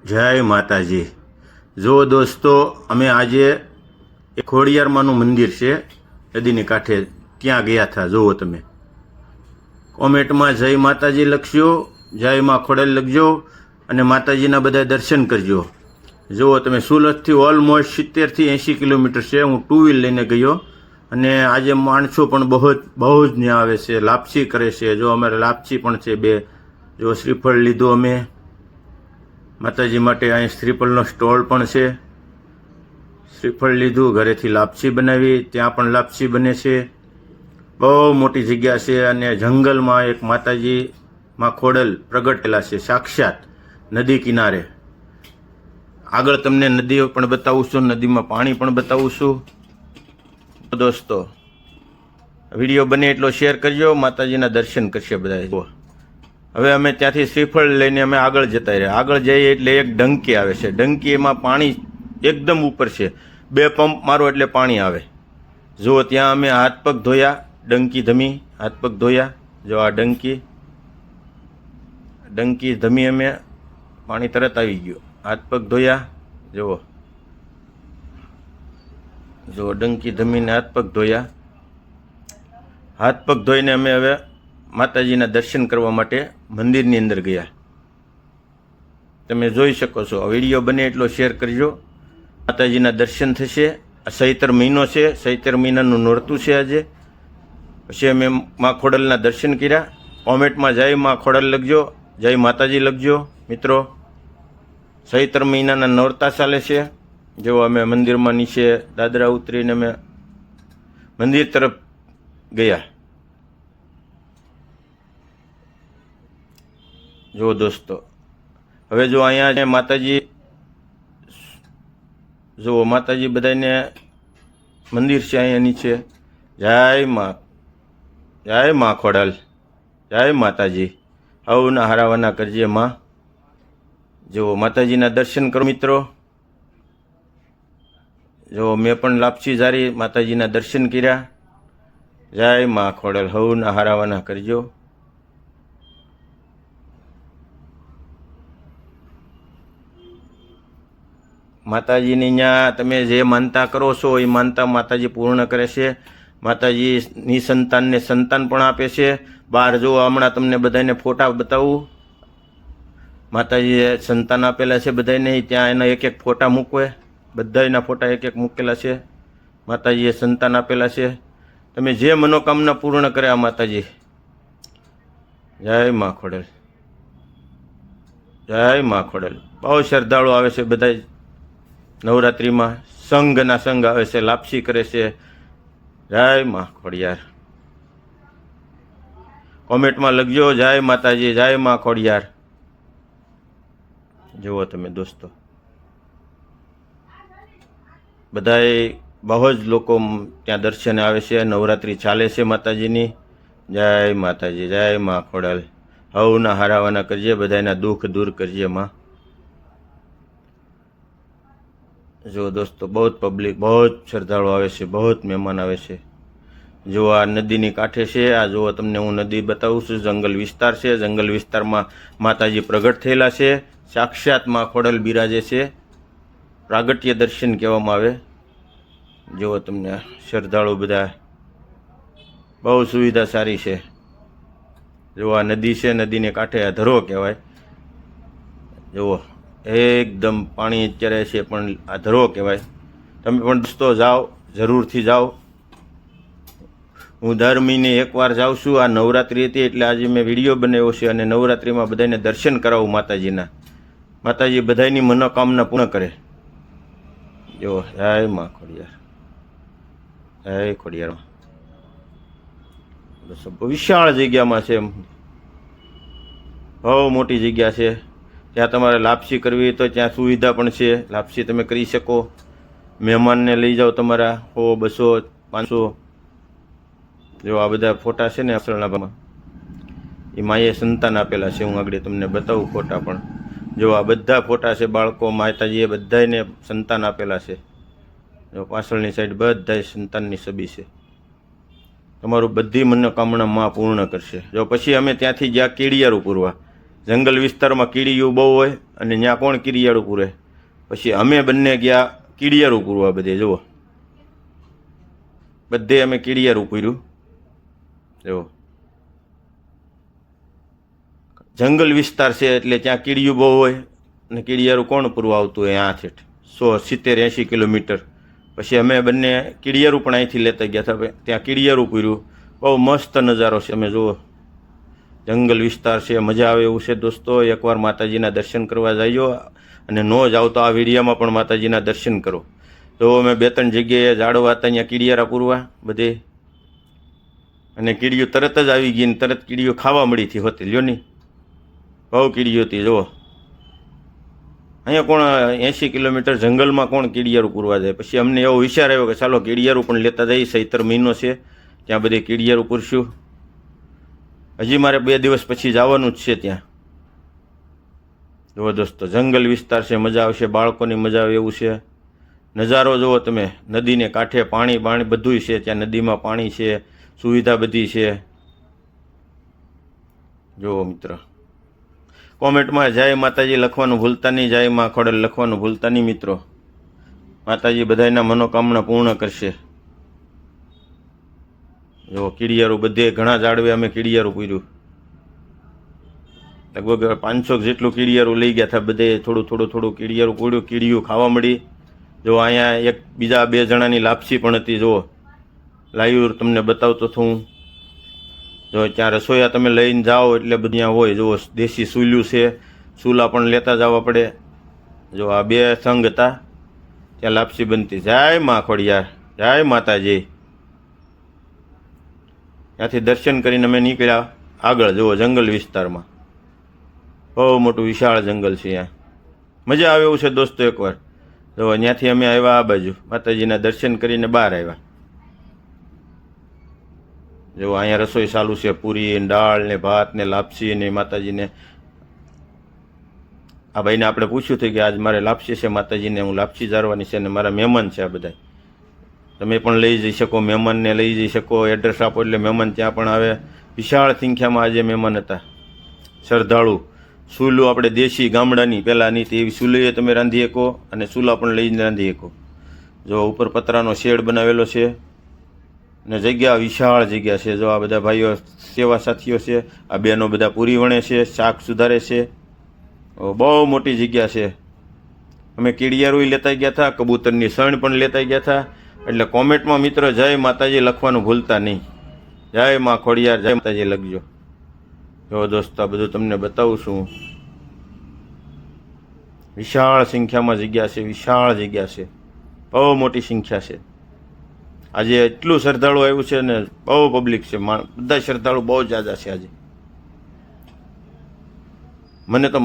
જય માતાજી। જો દોસ્તો, અમે આજે એક ખોડિયારમાંનું મંદિર છે નદીની કાંઠે, ત્યાં ગયા હતા। જુઓ તમે, કોમેન્ટમાં જય માતાજી લખજો, જય માં ખોડલ લખજો અને માતાજીના બધા દર્શન કરજો। જુઓ તમે, સુરતથી ઓલમોસ્ટ 70 થી 80 કિલોમીટર છે। હું 2 વ્હીલ લઈને ગયો અને આજે માણસો પણ બહુ જ ત્યાં આવે છે, લાપસી કરે છે। જો અમારે લાપસી પણ છે 2। જો શ્રીફળ લીધું અમે માતાજી માટે, અહીં શ્રીફળનો સ્ટોલ પણ છે। શ્રીફળ લીધું, ઘરેથી લાપસી બનાવી, ત્યાં પણ લાપસી બને છે। બહુ મોટી જગ્યા છે અને જંગલમાં એક માતાજી માં ખોડલ પ્રગટેલા છે સાક્ષાત નદી કિનારે। આગળ તમને નદી પણ બતાવું છું, નદીમાં પાણી પણ બતાવું છું। દોસ્તો, વિડીયો બને એટલો શેર કરજો, માતાજીના દર્શન કરશે બધા। હવે અમે ત્યાંથી શ્રીફળ લઈને અમે આગળ જતા રહ્યા। આગળ જઈએ એટલે એક ડંકી આવે છે, ડંકીમાં પાણી એકદમ ઉપર છે, 2 પંપ મારો એટલે પાણી આવે। જુઓ, ત્યાં અમે હાથ પગ ધોયા, ડંકી ધમી હાથ પગ ધોયા। જો આ ડંકી ધમી અમે, પાણી તરત આવી ગયું, હાથ પગ ધોયા। જુઓ ડંકી ધમીને હાથ પગ ધોયા। હાથ પગ ધોઈને અમે હવે માતાજીના દર્શન કરવા માટે મંદિરની અંદર ગયા। તમે જોઈ શકો છો। આ વિડીયો બને એટલો શેર કરજો, માતાજીના દર્શન થશે। આ ચૈત્ર મહિનો છે, ચૈત્ર મહિનાનું નોરતું છે આજે। પછી અમે માં ખોડલના દર્શન કર્યા। કોમેન્ટમાં જય માં ખોડલ લખજો, જય માતાજી લખજો મિત્રો। ચૈત્ર મહિનાના નોરતા ચાલે છે। જો અમે મંદિરમાં નીચે દાદરા ઉતરીને અમે મંદિર તરફ ગયા। જો દોસ્તો, હવે જો અહીંયા માતાજી, જુઓ માતાજી બધાને મંદિર છે અહીંયા નીચે। જય માં ખોડલ, જય માતાજી, હવના હારાવાના કરજે માં। જુઓ માતાજીના દર્શન કરો મિત્રો। જો મેં પણ લાપસી જારી, માતાજીના દર્શન કર્યા। જય માં ખોડલ, હવના હારાવાના કરજો। માતાજીની ત્યાં તમે જે માનતા કરો છો એ માનતા માતાજી પૂર્ણ કરે છે। માતાજી નિસંતાનને સંતાન પણ આપે છે। બહાર જો હમણાં તમને બધાને ફોટા બતાવું, માતાજીએ સંતાન આપેલા છે બધાને, ત્યાં એના એક ફોટા મૂકવે, બધાના ફોટા એક મૂકેલા છે। માતાજીએ સંતાન આપેલા છે। તમે જે મનોકામના પૂર્ણ કરે આ માતાજી। જય માં ખોડલ, જય માં ખોડલ। બહુ શ્રદ્ધાળુ આવે છે બધા નવરાત્રિમાં, સંઘના સંઘ આવે છે, લાપસી કરે છે। જય માં ખોડિયાર। કોમેન્ટમાં લખજો જય માતાજી, જય માં ખોડિયાર। જુઓ તમે દોસ્તો, બધાય બહુ જ લોકો ત્યાં દર્શને આવે છે। નવરાત્રિ ચાલે છે માતાજીની। જય માતાજી, જય માં ખોડલ, હવના હારાવાના કરજે, બધાના દુઃખ દૂર કરજે માં। જો દોસ્તો, બહુ જ પબ્લિક, બહુ જ શ્રદ્ધાળુ આવે છે, બહુ જ મહેમાન આવે છે। જો આ નદીની કાંઠે છે। આ જુઓ, તમને હું નદી બતાવું છું। જંગલ વિસ્તાર છે, જંગલ વિસ્તારમાં માતાજી પ્રગટ થયેલા છે, સાક્ષાત માં ખોડલ બિરાજે છે। પ્રાગટ્ય દર્શન કહેવામાં આવે। જુઓ તમને શ્રદ્ધાળુ બધા, બહુ સુવિધા સારી છે। જો આ નદી છે, નદીને કાંઠે આ ધરો કહેવાય। જુઓ એકદમ પાણી અત્યારે છે પણ આ ધરો કહેવાય। તમે પણ દોસ્તો જાઓ, જરૂરથી જાઓ। હું દર મહિને એકવાર જાઉં છું। આ નવરાત્રિ હતી એટલે આજે મેં વિડીયો બનાવ્યો છે અને નવરાત્રિમાં બધાને દર્શન કરાવું માતાજીના। માતાજી બધાની મનોકામના પૂર્ણ કરે। જો જય માં ખોડિયાર, જય ખોડિયારમાં। વિશાળ જગ્યામાં છે, બહુ મોટી જગ્યા છે। ત્યાં તમારે લાપસી કરવી હોય તો ત્યાં સુવિધા પણ છે, લાપસી તમે કરી શકો। મહેમાનને લઈ જાઓ તમારા 100, 200, 500। જો આ બધા ફોટા છે ને અસલનામાં, એ માએ સંતાન આપેલા છે। હું આગળ તમને બતાવું ફોટા પણ। જો આ બધા ફોટા છે, બાળકો માતાજીએ બધાને સંતાન આપેલા છે। જો પાછળની સાઈડ બધા સંતાનની છબી છે। તમારું બધી મનોકામના માં પૂર્ણ કરશે। જો પછી અમે ત્યાંથી ગયા કીડિયારું પૂરવા। જંગલ વિસ્તારમાં કીડીયું બહુ હોય અને ત્યાં કોણ કીડિયારું પૂરે. પછી અમે બંને ગયા કીડિયારું પૂરવા બધે. જુઓ બધે અમે કીડિયારું પૂર્યું. જુઓ જંગલ વિસ્તાર છે એટલે ત્યાં કીડિયું બહુ હોય અને કીડિયારું કોણ પૂરવા આવતું હોય આ છેઠ 170-80 કિલોમીટર. પછી અમે બંને કીડિયારું પણ અહીંથી લેતા ગયા હતા. ત્યાં કીડિયારું પૂર્યું. બહુ મસ્ત નજારો છે. અમે જુઓ જંગલ વિસ્તાર છે, મજા આવે એવું છે દોસ્તો. એકવાર માતાજીના દર્શન કરવા જઈજો અને ન જાઓ તો આ વિડીયામાં પણ માતાજીના દર્શન કરો. તો અમે 2-3 જગ્યાએ ઝાડવા હતા અહીંયા કીડિયારા પૂરવા બધે, અને કીડીઓ તરત જ આવી ગઈ ને તરત કીડીઓ ખાવા મળી હતી હોતી. લ્યો ની બહુ કીડીઓ હતી. જુઓ અહીંયા કોણ 80 કિલોમીટર જંગલમાં કોણ કીડિયારું પૂરવા જાય. પછી અમને એવો વિચાર આવ્યો કે ચાલો કીડિયારું પણ લેતા જઈએ. ચૈત્ર મહિનો છે, ત્યાં બધે કીડિયારું પૂરશું. હજી મારે 2 દિવસ પછી જવાનું જ છે ત્યાં. જુઓ દોસ્તો જંગલ વિસ્તાર છે, મજા આવશે, બાળકોની મજા આવે એવું છે. નજારો જુઓ તમે, નદીને કાંઠે પાણી બધું છે ત્યાં. નદીમાં પાણી છે, સુવિધા બધી છે. જુઓ મિત્ર, કોમેન્ટમાં જય માતાજી લખવાનું ભૂલતા નહીં, જય મા ખોડલ લખવાનું ભૂલતા નહીં મિત્રો. માતાજી બધાના મનોકામના પૂર્ણ કરશે. જો કીડિયારું બધે ઘણા ઝાડવે અમે કીડિયારું પૂર્યું. લગભગ 500 જેટલું કીડિયારું લઈ ગયા હતા બધે. થોડું કીડિયારું પૂર્યું. કીડીયું ખાવા મળી. જો અહીંયા એક બીજા 2 જણાની લાપસી પણ હતી. જુઓ લાઈવ તમને બતાવતો છું. જો ત્યાં રસોઈયા તમે લઈને જાઓ એટલે બધું ત્યાં હોય. જુઓ દેશી ચૂલ્યું છે, ચૂલા પણ લેતા જવા પડે. જો આ 2 સંઘ હતા ત્યાં લાપસી બનતી. જય મા ખોડિયાર, જય માતાજી. ત્યાંથી દર્શન કરીને અમે નીકળ્યા આગળ. જુઓ જંગલ વિસ્તારમાં બહુ મોટું વિશાળ જંગલ છે. અહીંયા મજા આવે એવું છે દોસ્તો. એકવાર જો ત્યાંથી અમે આવ્યા આ બાજુ, માતાજીના દર્શન કરીને બહાર આવ્યા. જો અહીંયા રસોઈ ચાલુ છે, પૂરી ને દાળ ને ભાત ને લાપસી ને માતાજીને. આ ભાઈને આપણે પૂછ્યું હતું કે આજ મારે લાપસી છે માતાજીને, હું લાપસી જારવાની છે, અને મારા મહેમાન છે આ બધા. તમે પણ લઈ જઈ શકો, મહેમાનને લઈ જઈ શકો. એડ્રેસ આપો એટલે મહેમાન ત્યાં પણ આવે. વિશાળ સંખ્યામાં આજે મહેમાન હતા, શ્રદ્ધાળુ. ચૂલું આપણે દેશી ગામડાની પહેલાંની તેવી ચૂલીએ તમે રાંધી શકો, અને ચૂલા પણ લઈને રાંધી શકો. જો ઉપર પતરાનો શેડ બનાવેલો છે, અને જગ્યા વિશાળ જગ્યા છે. જો આ બધા ભાઈઓ સેવા સાથીઓ છે, આ બહેનો બધા પૂરી વણે છે, શાક સુધારે છે. બહુ મોટી જગ્યા છે. અમે કીડિયારું લેતા ગયા હતા, કબૂતરની સણ પણ લેતા ગયા હતા. એટલે કોમેન્ટમાં મિત્રો જય માતાજી લખવાનું ભૂલતા નહીં. જય મા ખોડિયાર, જય માતાજી લખજો. જો દોસ્તો બધું તમને બતાવું છું. વિશાળ સંખ્યામાં જગ્યા છે, વિશાળ જગ્યા છે, બહુ મોટી સંખ્યા છે. આજે એટલું શ્રદ્ધાળુ આવ્યું છે ને, બહુ પબ્લિક છે. બધા શ્રદ્ધાળુ બહુ જ્યાદા છે આજે. મને તો